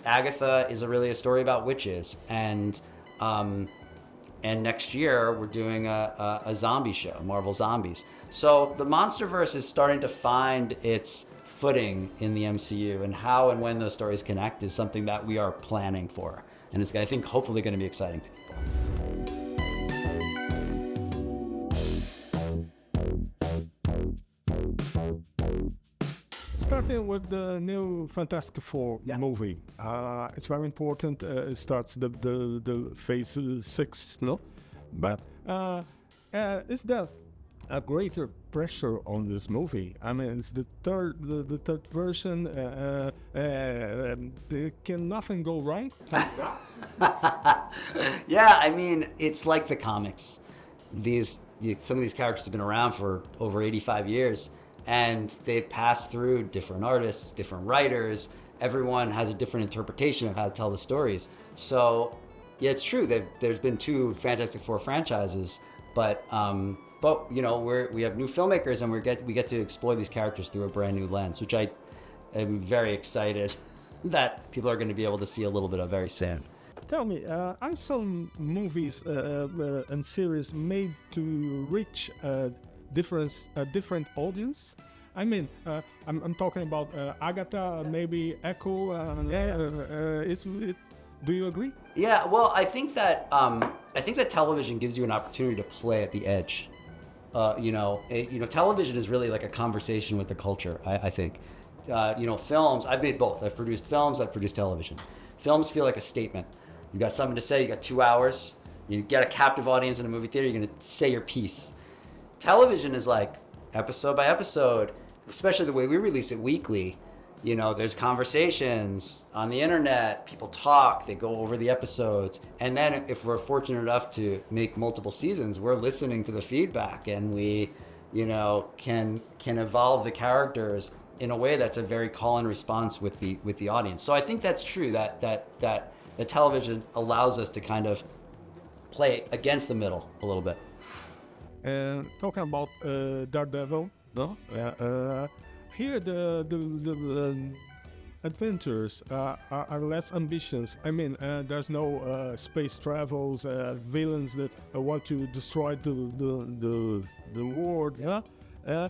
Agatha is really a story about witches, and next year we're doing a zombie show, Marvel Zombies. So the MonsterVerse is starting to find its footing in the MCU, and how and when those stories connect is something that we are planning for, and it's, I think, hopefully going to be exciting to people. Starting with the new Fantastic Four movie, it's very important. It starts the phase 6, no? But is there a greater pressure on this movie? I mean, it's the third version. Can nothing go wrong? Yeah, I mean, it's like the comics. Some of these characters have been around for over 85 years, and they've passed through different artists, different writers. Everyone has a different interpretation of how to tell the stories. So, yeah, it's true. There's been 2 Fantastic Four franchises, but you know, we have new filmmakers, and we get to explore these characters through a brand new lens, which I am very excited that people are going to be able to see a little bit of very soon. Tell me, are some movies and series made to reach a different audience? I mean, I'm talking about Agatha, maybe Echo. Do you agree? Yeah, well, I think that television gives you an opportunity to play at the edge. Television is really like a conversation with the culture. I think, films. I've made both. I've produced films. I've produced television. Films feel like a statement. You got something to say. You got 2 hours. You get a captive audience in a movie theater. You're gonna say your piece. Television is like episode by episode, especially the way we release it weekly. You know, there's conversations on the internet, people talk, they go over the episodes. And then if we're fortunate enough to make multiple seasons, we're listening to the feedback, and we, can evolve the characters in a way that's a very call and response with the audience. So I think that's true, that the television allows us to kind of play against the middle a little bit. And talking about Daredevil, no? Here the adventures are less ambitious. I mean, there's no space travels, villains that want to destroy the world. Yeah,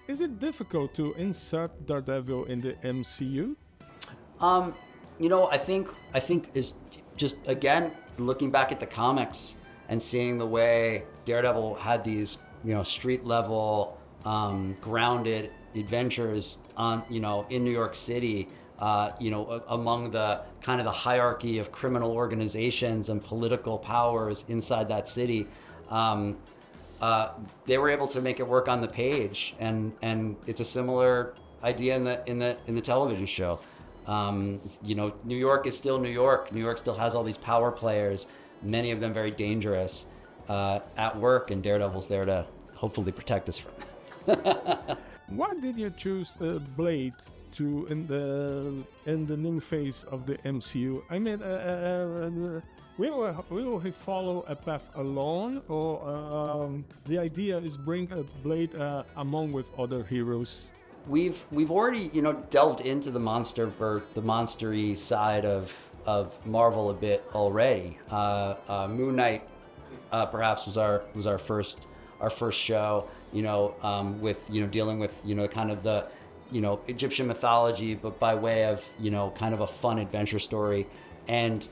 is it difficult to insert Daredevil in the MCU? I think is just, again, looking back at the comics and seeing the way Daredevil had these, street level, grounded adventures on, in New York City, among the kind of the hierarchy of criminal organizations and political powers inside that city. They were able to make it work on the page, and it's a similar idea in the television show. New York is still New York. New York still has all these power players, many of them very dangerous, at work, and Daredevil's there to hopefully protect us from it. Why did you choose Blade in the new phase of the MCU? I mean, will he follow a path alone, or the idea is bring Blade among with other heroes? We've already delved into the monstery side of Marvel a bit already. Moon Knight perhaps was our first show. With dealing with kind of the Egyptian mythology, but by way of kind of a fun adventure story, and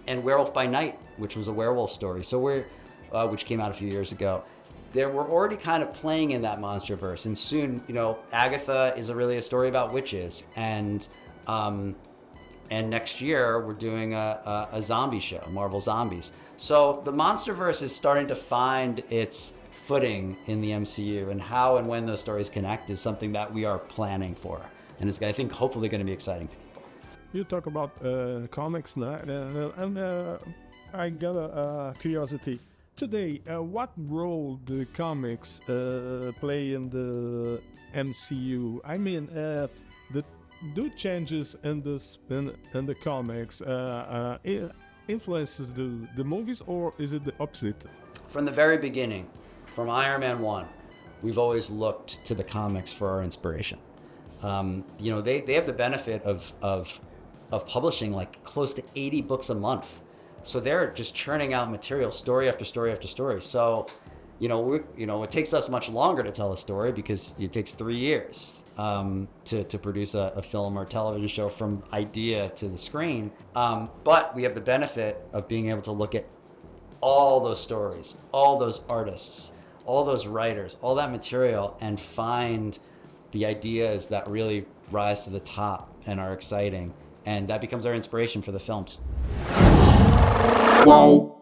Werewolf by Night, which was a werewolf story. So which came out a few years ago. We're already kind of playing in that MonsterVerse, and soon Agatha is really a story about witches, and next year we're doing a zombie show, Marvel Zombies. So the MonsterVerse is starting to find its footing in the MCU, and how and when those stories connect is something that we are planning for, and it's, I think, hopefully going to be exciting to people. You talk about comics now, and I got a curiosity. Today, what role do comics play in the MCU? I mean, do changes in the comics influences the movies, or is it the opposite? From the very beginning, from Iron Man 1, we've always looked to the comics for our inspiration. They have the benefit of of publishing like close to 80 books a month. So they're just churning out material, story after story after story. So, it takes us much longer to tell a story because it takes 3 years to produce a film or television show from idea to the screen. But we have the benefit of being able to look at all those stories, all those artists, all those writers, all that material, and find the ideas that really rise to the top and are exciting. And that becomes our inspiration for the films. Whoa.